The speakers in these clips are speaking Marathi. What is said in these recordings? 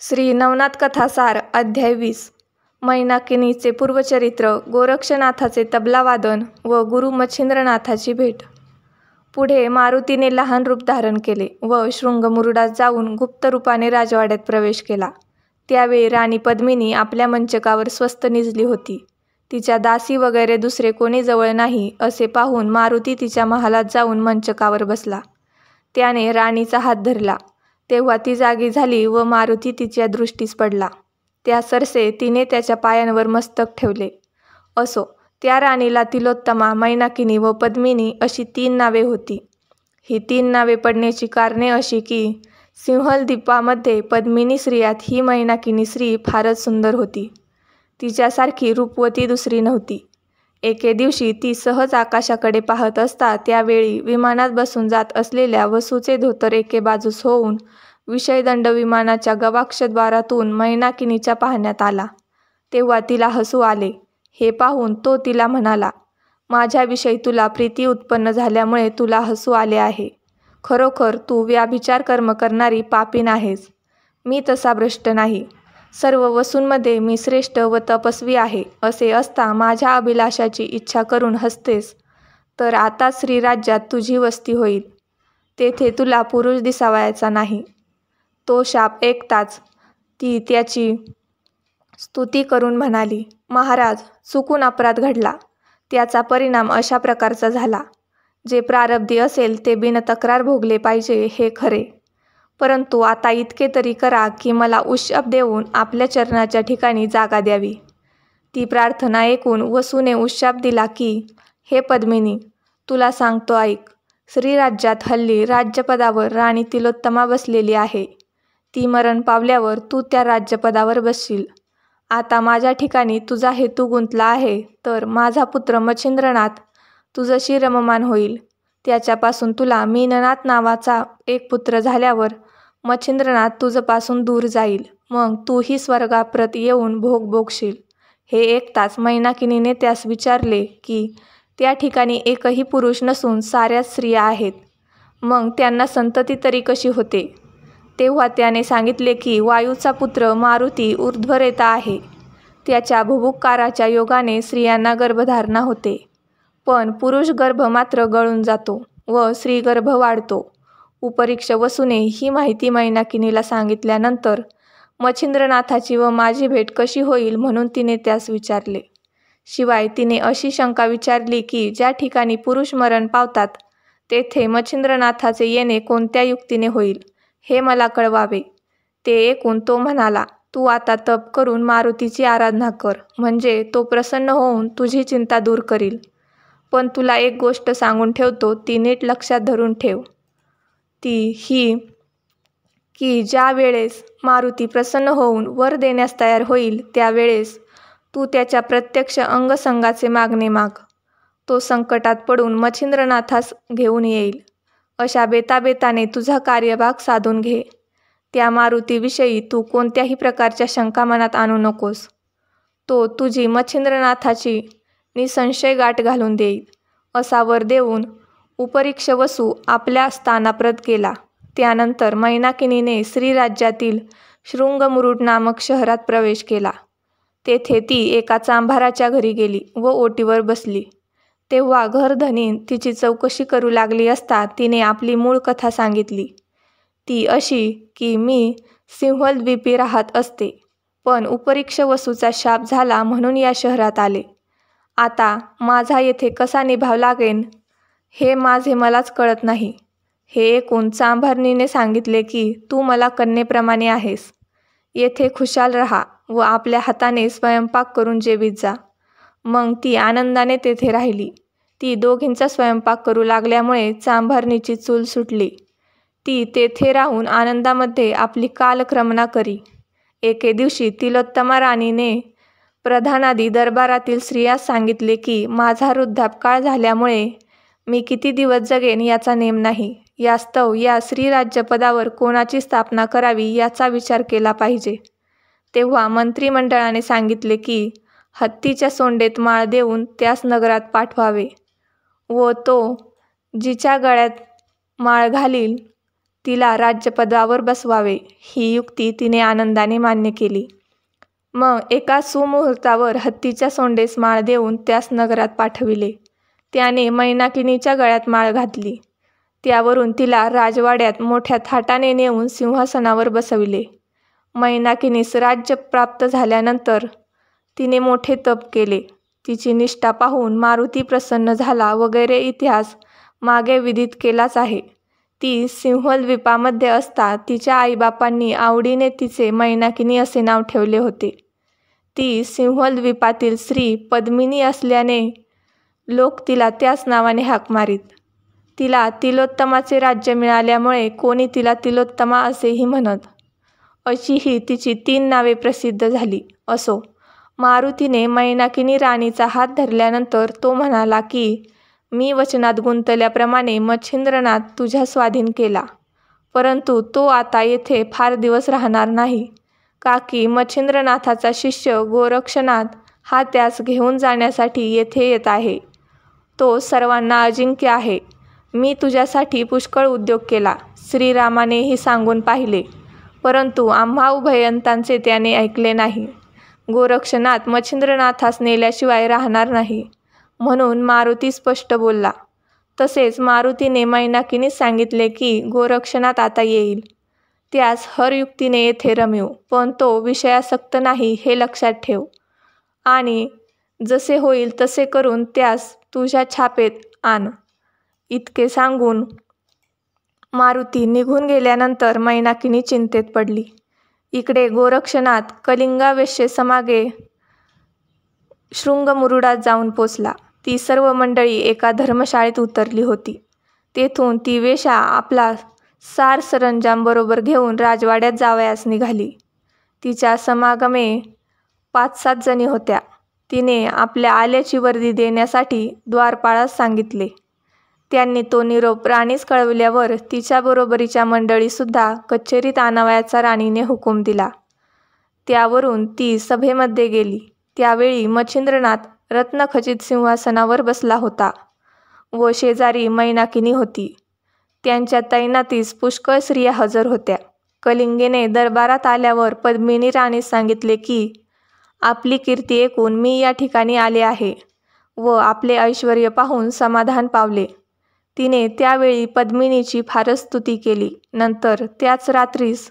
श्री नवनाथ कथासार अध्याय 20. मैनाकिनीचे पूर्वचरित्र, गोरक्षनाथाचे तबलावादन व गुरु मच्छिंद्रनाथाची भेट. पुढे मारुतीने लहान रूप धारण केले व शृंगमुरुडात जाऊन गुप्त रूपाने राजवाड्यात प्रवेश केला. त्यावेळी राणी पद्मिनी आपल्या मंचकावर स्वस्थ निजली होती. तिच्या दासी वगैरे दुसरे कोणी जवळ नाही असे पाहून मारुती तिच्या महालात जाऊन मंचकावर बसला. त्याने राणीचा हात धरला. तेव्हा ती जागी झाली व मारुती तिच्या दृष्टीस पडला. त्या सरसे तिने त्याच्या पायांवर मस्तक ठेवले. असो, त्या राणीला तिलोत्तमा, मैनाकिनी व पद्मिनी अशी 3 नावे होती. ही 3 नावे पडण्याची कारणे अशी की सिंहल द्वीपामध्ये पद्मिनी स्त्रियात ही मैनाकिनी स्त्री फारच सुंदर होती. तिच्यासारखी रूपवती दुसरी नव्हती. एके दिवशी ती सहज आकाशाकडे पाहत असता त्यावेळी विमानात बसून जात असलेल्या वसूचे धोतर एके बाजूस होऊन विषयदंड विमानाच्या गवाक्षद्वारातून मैनाकिनीच्या पाहण्यात आला. तेव्हा तिला हसू आले. हे पाहून तो तिला म्हणाला, माझ्याविषयी तुला प्रीती उत्पन्न झाल्यामुळे तुला हसू आले आहे. खरोखर तू व्याभिचार कर्म करणारी पापीण आहेस. मी तसा भ्रष्ट नाही. सर्व वसूंमध्ये मी श्रेष्ठ व तपस्वी आहे असे असता माझ्या अभिलाषाची इच्छा करून हसतेस, तर आता श्रीराज्यात तुझी वस्ती होईल. तेथे तुला पुरुष दिसावयाचा नाही. तो शाप ऐकताच ती त्याची स्तुती करून म्हणाली, महाराज, चुकून अपराध घडला. त्याचा परिणाम अशा प्रकारचा झाला. जे प्रारब्धी असेल ते बिनतक्रार भोगले पाहिजे हे खरे. परंतु आता इतके तरी करा की मला उशाप देऊन आपल्या चरणाच्या ठिकाणी जागा द्यावी. ती प्रार्थना ऐकून वसूने उशाप दिला की, हे पद्मिनी, तुला सांगतो ऐक. श्रीराज्यात हल्ली राज्यपदावर राणी तिलोत्तमा बसलेली आहे. ती मरण पावल्यावर तू त्या राज्यपदावर बसशील. आता माझ्या ठिकाणी तुझा हेतू गुंतला आहे, तर माझा पुत्र मच्छिंद्रनाथ तुझशी रममान होईल. त्याच्यापासून तुला मीननाथ नावाचा एक पुत्र झाल्यावर मच्छिंद्रनाथ तुझपासून दूर जाईल. मग तूही स्वर्गाप्रत येऊन भोग भोगशील. हे ऐकताच मैनाकिनीने त्यास विचारले की त्या ठिकाणी एकही पुरुष नसून साऱ्याच स्त्रिया आहेत. मग त्यांना संतती तरी कशी होते? तेव्हा त्याने सांगितले की वायूचा पुत्र मारुती ऊर्ध्वरेता आहे. त्याच्या भुभुक्काराच्या योगाने स्त्रियांना गर्भधारणा होते. पण पुरुष गर्भ मात्र गळून जातो व स्त्रीगर्भ वाढतो. उपरीक्ष वसूने ही माहिती मैनाकिनीला सांगितल्यानंतर मच्छिंद्रनाथाची व माझी भेट कशी होईल म्हणून तिने त्यास विचारले. शिवाय तिने अशी शंका विचारली की ज्या ठिकाणी पुरुष मरण पावतात तेथे मच्छिंद्रनाथाचे येणे कोणत्या युक्तीने होईल हे मला कळवावे. ते ऐकून तो म्हणाला, तू आता तप करून मारुतीची आराधना कर, म्हणजे तो प्रसन्न होऊन तुझी चिंता दूर करील. पण तुला एक गोष्ट सांगून ठेवतो, ती नीट लक्षात धरून ठेव. ती ही की ज्या वेळेस मारुती प्रसन्न होऊन वर देण्यास तयार होईल त्यावेळेस तू त्याच्या प्रत्यक्ष अंगसंगाचे मागणे माग. तो संकटात पडून मच्छिंद्रनाथास घेऊन येईल. अशा बेताबेताने तुझा कार्यभाग साधून घे. त्या मारुतीविषयी तू कोणत्याही प्रकारच्या शंका मनात आणू नकोस. तो तुझी मच्छिंद्रनाथाची निसंशय गाठ घालून देईल. असा वर देऊन उपरीक्ष वसू आपल्या स्थानाप्रत गेला. त्यानंतर मैनाकिनीने श्रीराज्यातील शृंगमुरुड नामक शहरात प्रवेश केला. तेथे ती एका चांभाराच्या घरी गेली व ओटीवर बसली. तेव्हा घरधनी तिची चौकशी करू लागली असता तिने आपली मूळ कथा सांगितली. ती अशी की मी सिंहलद्वीपी राहत असते, पण उपरीक्ष वसूचा शाप झाला म्हणून या शहरात आले. आता माझा येथे कसा निभाव लागेन हे माझे मलाच कळत नाही. हे ऐकून चांभारणीने सांगितले की तू मला कन्येप्रमाणे आहेस. येथे खुशाल राहा व आपल्या हाताने स्वयंपाक करून जेवीत जा. मग ती आनंदाने तेथे राहिली. ती दोघींचा स्वयंपाक करू लागल्यामुळे चांभारणीची चूल सुटली. ती तेथे राहून आनंदामध्ये आपली कालक्रमणा करी. एके दिवशी तिलोत्तमा राणीने प्रधानादी दरबारातील स्त्रियास सांगितले की माझा वृद्धापकाळ झाल्यामुळे मी किती दिवस जगेन याचा नेम नाही. यास्तव या श्रीराज्यपदावर कोणाची स्थापना करावी याचा विचार केला पाहिजे. तेव्हा मंत्रिमंडळाने सांगितले की हत्तीच्या सोंडेत माळ देऊन त्यास नगरात पाठवावे व तो जिच्या गळ्यात माळ घालील तिला राज्यपदावर बसवावे ही युक्ती तिने आनंदाने मान्य केली. मग एका सुमुहूर्तावर हत्तीच्या सोंडेस माळ देऊन त्यास नगरात पाठविले. त्याने मैनाकिनीच्या गळ्यात माळ घातली. त्यावरून तिला राजवाड्यात मोठ्या थाटाने नेऊन सिंहासनावर बसविले. मैनाकिनीस राज्य प्राप्त झाल्यानंतर तिने मोठे तप केले. तिची निष्ठा पाहून मारुती प्रसन्न झाला वगैरे इतिहास मागे विदित केलाच आहे. ती सिंहद्वीपामध्ये असता तिच्या आईबापांनी आवडीने तिचे मैनाकिनी असे नाव ठेवले होते. ती सिंहद्वीपातील स्त्री पद्मिनी असल्याने लोक तिला त्याच नावाने हाक मारीत. तिला तिलोत्तमाचे राज्य मिळाल्यामुळे कोणी तिला तिलोत्तमा असेही म्हणत. अशी ही तिची 3 नावे प्रसिद्ध झाली. असो, मारुतीने मैनाकिनी राणीचा हात धरल्यानंतर तो म्हणाला की मी वचनात गुंतल्याप्रमाणे मच्छिंद्रनाथ तुझ्या स्वाधीन केला, परंतु तो आता येथे फार दिवस राहणार नाही, का की मच्छिंद्रनाथाचा शिष्य गोरक्षनाथ हा त्यास घेऊन जाण्यासाठी येथे येत आहे. तो सर्वांना अजिंक्य आहे. मी तुझ्यासाठी पुष्कळ उद्योग केला, श्रीरामानेही सांगून पाहिले, परंतु आम्हा उभयंतांचे त्याने ऐकले नाही. गोरक्षनाथ मच्छिंद्रनाथास नेल्याशिवाय राहणार नाही, म्हणून मारुती स्पष्ट बोलला. तसेच मारुतीने मैनाकिनीस सांगितले की गोरक्षनाथ आता येईल, त्यास हर युक्तीने येथे रमिव, पण तो विषयासक्त नाही हे लक्षात ठेव, आणि जसे होईल तसे करून त्यास तुझ्या छापेत आण. इतके सांगून मारुती निघून गेल्यानंतर मैनाकिनी चिंतेत पडली. इकडे गोरक्षनाथ कलिंगावेश्येसमागे शृंगमुरुडात जाऊन पोचला. ती सर्व मंडळी एका धर्मशाळेत उतरली होती. तेथून ती वेश्या आपला सार सरंजाम बरोबर घेऊन राजवाड्यात जावयास निघाली. तिच्या समागमे 5-7 जणी होत्या. तिने आपल्या आल्याची वर्दी देण्यासाठी द्वारपाळास सांगितले. त्यांनी तो निरोप राणीस कळविल्यावर तिच्या बरोबरीच्या मंडळीसुद्धा कचेरीत आणावयाचा राणीने हुकूम दिला. त्यावरून ती सभेमध्ये गेली. त्यावेळी मच्छिंद्रनाथ रत्नखचित सिंहासनावर बसला होता व शेजारी मैनाकिनी होती. त्यांच्या तैनातीस पुष्कळ स्त्रिया हजर होत्या. कलिंगेने दरबारात आल्यावर पद्मिनी राणीस सांगितले की आपली कीर्ती ऐकून मी या ठिकाणी आले आहे व आपले ऐश्वर्य पाहून समाधान पावले. तिने त्यावेळी पद्मिनीची फारच स्तुती केली. नंतर त्याच रात्रीस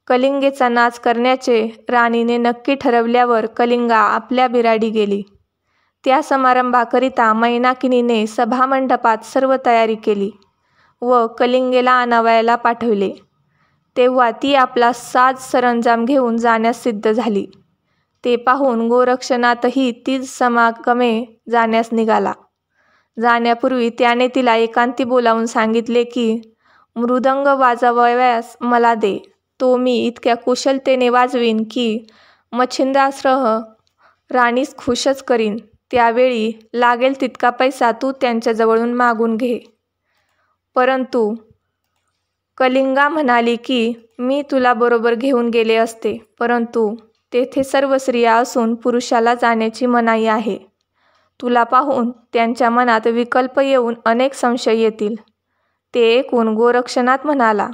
कलिंगेचा नाच करण्याचे राणीने नक्की ठरवल्यावर कलिंगा आपल्या बिराडी गेली. त्या समारंभाकरिता मैनाकिनीने सभामंडपात सर्व तयारी केली व कलिंगेला आणावयाला पाठविले. तेव्हा ती आपला साज सरंजाम घेऊन जाण्यास सिद्ध झाली. ते पाहून गोरक्षनाथही तीच समागमे जाण्यास निघाला. जाण्यापूर्वी त्याने तिला एकांती बोलावून सांगितले की मृदंग वाजवावयास मला दे. तो मी इतक्या कुशलतेने वाजवीन की मच्छिंद्रासह राणीस खुशच करीन. त्यावेळी लागेल तितका पैसा तू त्यांच्याजवळून मागून घे. परंतु कलिंगा म्हणाली की मी तुला बरोबर घेऊन गेले असते, परंतु तेथे सर्व स्त्रिया असून पुरुषाला जाण्याची मनाई आहे. तुला पाहून त्यांच्या मनात विकल्प येऊन अनेक संशय येतील. ते ऐकून गोरक्षनाथ म्हणाला,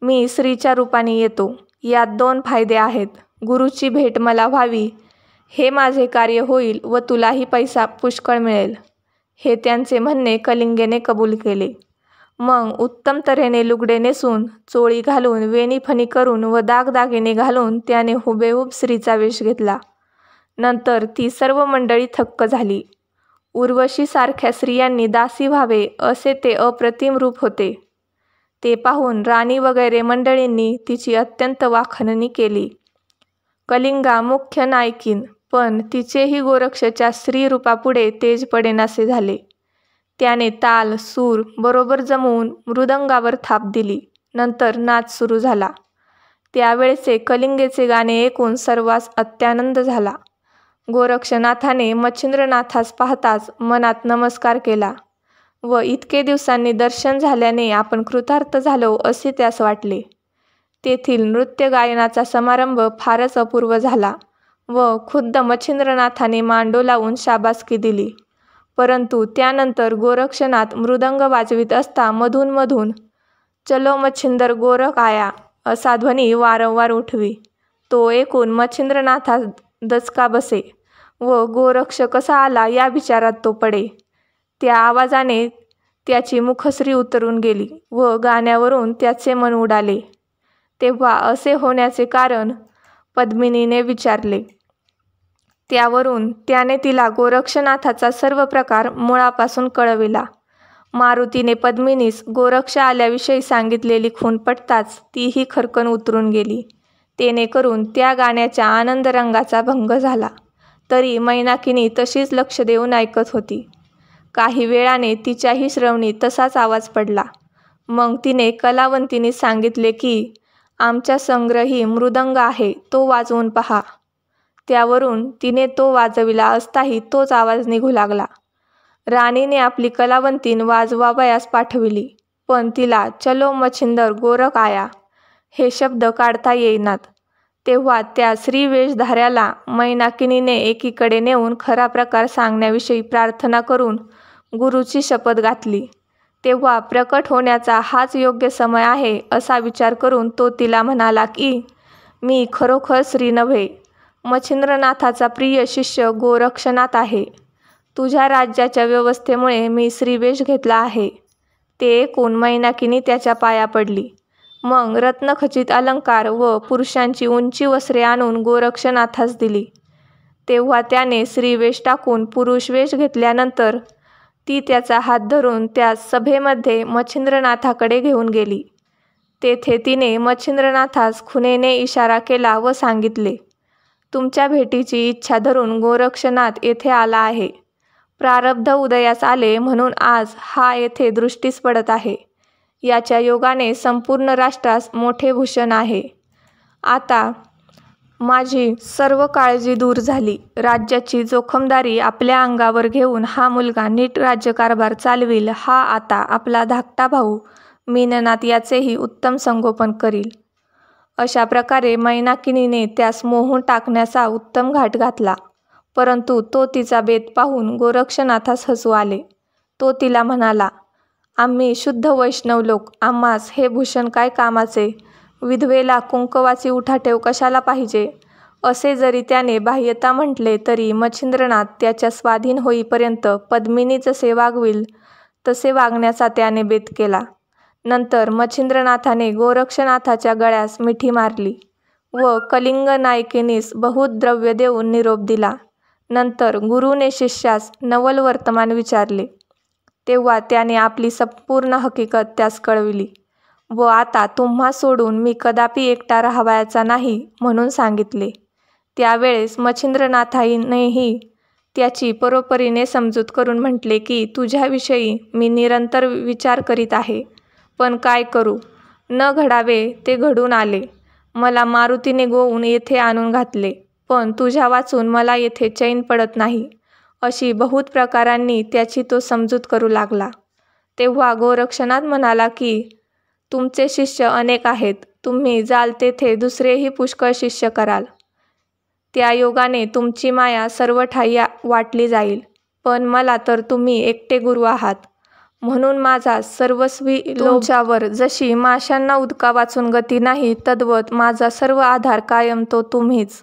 मी स्त्रीच्या रूपाने येतो. यात 2 फायदे आहेत. गुरुची भेट मला व्हावी हे माझे कार्य होईल व तुलाही पैसा पुष्कळ मिळेल. हे त्यांचे म्हणणे कलिंगेने कबूल केले. मग उत्तम तऱ्हेने लुगडे नेसून, चोळी घालून, वेणीफणी करून व दागदागिने घालून त्याने हुबेहूब स्त्रीचा वेश घेतला. नंतर ती सर्व मंडळी थक्क झाली. उर्वशीसारख्या स्त्रियांनी दासी व्हावे असे ते अप्रतिम रूप होते. ते पाहून राणी वगैरे मंडळींनी तिची अत्यंत वाखाणणी केली. कलिंगा मुख्य नायकीन, पण तिचेही गोरक्षच्या स्त्रीरूपापुढे तेज पडेनासे झाले. त्याने ताल सूर बरोबर जमवून मृदंगावर थाप दिली. नंतर नाच सुरू झाला. त्यावेळचे कलिंगेचे गाणे ऐकून सर्वांस अत्यानंद झाला. गोरक्षनाथाने मच्छिंद्रनाथास पाहताच मनात नमस्कार केला व इतके दिवसांनी दर्शन झाल्याने आपण कृतार्थ झालो असे त्यास वाटले. तेथील नृत्य गायनाचा समारंभ फारच अपूर्व झाला व खुद्द मच्छिंद्रनाथाने मांडो लावून शाबासकी दिली. परंतु त्यानंतर गोरक्षनाथ मृदंग वाजवीत असता मधून मधून चलो मच्छिंदर गोरख आया असा ध्वनी वारंवार उठवी. तो ऐकून मच्छिंद्रनाथा दचका बसे व गोरक्ष कसा आला या विचारात तो पडे. त्या आवाजाने त्याची मुखश्री उतरून गेली व गाण्यावरून त्याचे मन उडाले. तेव्हा असे होण्याचे कारण पद्मिनीने विचारले. त्यावरून त्याने तिला गोरक्षनाथाचा सर्व प्रकार मुळापासून कळविला. मारुतीने पद्मिनीस गोरक्ष आल्याविषयी सांगितलेली खूण पटताच तीही खरकन उतरून गेली. तेणेकरून त्या गाण्याच्या आनंदरंगाचा भंग झाला. तरी मैनाकिनी तशीच लक्ष देऊन ऐकत होती. काही वेळाने तिच्याही श्रवणी तसाच आवाज पडला. मग तिने कलावंतीने सांगितले की आमच्या संग्रही मृदंग आहे, तो वाजवून पहा. त्यावरून तिने तो वाजविला असताही तोच आवाज निघू लागला. राणीने आपली कलावंतीन वाजवावयास पाठविली, पण तिला चलो मच्छिंदर गोरख आया हे शब्द काढता येईनात. तेव्हा त्या श्रीवेशधाऱ्याला मैनाकिनीने एकीकडे नेऊन खरा प्रकार सांगण्याविषयी प्रार्थना करून गुरुची शपथ घातली. तेव्हा प्रकट होण्याचा हाच योग्य समय आहे असा विचार करून तो तिला म्हणाला की मी खरोखर श्री नव्हे, मच्छिंद्रनाथाचा प्रिय शिष्य गोरक्षनाथ आहे. तुझ्या राज्याच्या व्यवस्थेमुळे मी श्रीवेश घेतला आहे. ते ऐकून मैनाकिनी त्याच्या पाया पडली. मग रत्नखचित अलंकार व पुरुषांची उंची वस्त्रे आणून गोरक्षनाथास दिली. तेव्हा त्याने श्रीवेश टाकून पुरुषवेश घेतल्यानंतर ती त्याचा हात धरून त्या सभेमध्ये मच्छिंद्रनाथाकडे घेऊन गेली. तेथे तिने मच्छिंद्रनाथास खुणेने इशारा केला व सांगितले, तुमच्या भेटीची इच्छा धरून गोरक्षनाथ येथे आला आहे. प्रारब्ध उदयास आले म्हणून आज हा येथे दृष्टीस पडत आहे. याच्या योगाने संपूर्ण राष्ट्रास मोठे भूषण आहे. आता माझी सर्व काळजी दूर झाली. राज्याची जोखमदारी आपल्या अंगावर घेऊन हा मुलगा नीट राज्यकारभार चालविल. हा आता आपला धाकटा भाऊ मीननाथ याचेही उत्तम संगोपन करील. अशा प्रकारे मैनाकिनीने त्यास मोहून टाकण्याचा उत्तम घाट घातला. परंतु तो तिचा बेत पाहून गोरक्षनाथास हसू आले. तो तिला म्हणाला, आम्ही शुद्ध वैष्णव लोक, आम्हास हे भूषण काय कामाचे? विधवेला कुंकवाची उठाठेव कशाला पाहिजे? असे जरी त्याने बाह्यता म्हटले तरी मच्छिंद्रनाथ त्याच्या स्वाधीन होईपर्यंत पद्मिनी जसे वागविल तसे वागण्याचा त्याने बेत केला. नंतर मच्छिंद्रनाथाने गोरक्षनाथाच्या गळ्यास मिठी मारली व कलिंग नायकिनीस बहुत द्रव्य देऊन निरोप दिला. नंतर गुरुने शिष्यास नवल वर्तमान विचारले. तेव्हा त्याने आपली संपूर्ण हकीकत त्यास कळविली व आता तुम्हा सोडून मी कदापि एकटा राहावयाचा नाही म्हणून सांगितले. त्यावेळेस मच्छिंद्रनाथानेही त्याची परोपरीने समजूत करून म्हटले की तुझ्याविषयी मी निरंतर विचार करीत आहे, पण काय करू? न घडावे ते घडून आले. मला मारुतीने गोवून येथे आणून घातले, पण तुझ्या वाचून मला येथे चैन पडत नाही. अशी बहुत प्रकारांनी त्याची तो समजूत करू लागला. तेव्हा गोरक्षनाथ म्हणाला की तुमचे शिष्य अनेक आहेत. तुम्ही जाल तेथे दुसरेही पुष्कळ शिष्य कराल. त्या योगाने तुमची माया सर्व ठाई वाटली जाईल. पण मला तर तुम्ही एकटे गुरु आहात, म्हणून माझा सर्वस्वी तुमच्यावर जशी माशांना उदका वाचून गती नाही, तद्वत माझा सर्व आधार कायम तो तुम्हीच.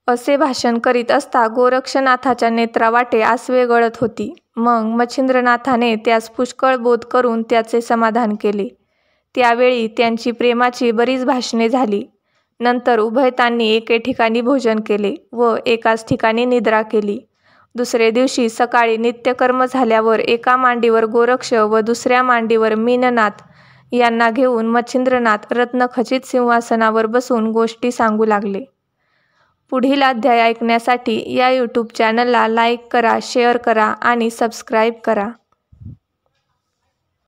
असे भाषण करीत असता गोरक्षनाथाच्या नेत्रावाटे आसवे गळत होती. मग मच्छिंद्रनाथाने त्यास पुष्कळ बोध करून त्याचे समाधान केले. त्यावेळी त्यांची प्रेमाची बरीच भाषणे झाली. नंतर उभयतांनी एके ठिकाणी भोजन केले व एकाच ठिकाणी निद्रा केली. दुसरे दिवशी सकाळी नित्यकर्म झाल्यावर एका मांडीवर गोरक्ष व दुसऱ्या मांडीवर मीननाथ यांना घेऊन मच्छिंद्रनाथ रत्नखचित सिंहासनावर बसून गोष्टी सांगू लागले. पुढील अध्याय ऐकण्यासाठी या यूट्यूब चॅनलला लाईक करा, शेअर करा आणि सबस्क्राईब करा.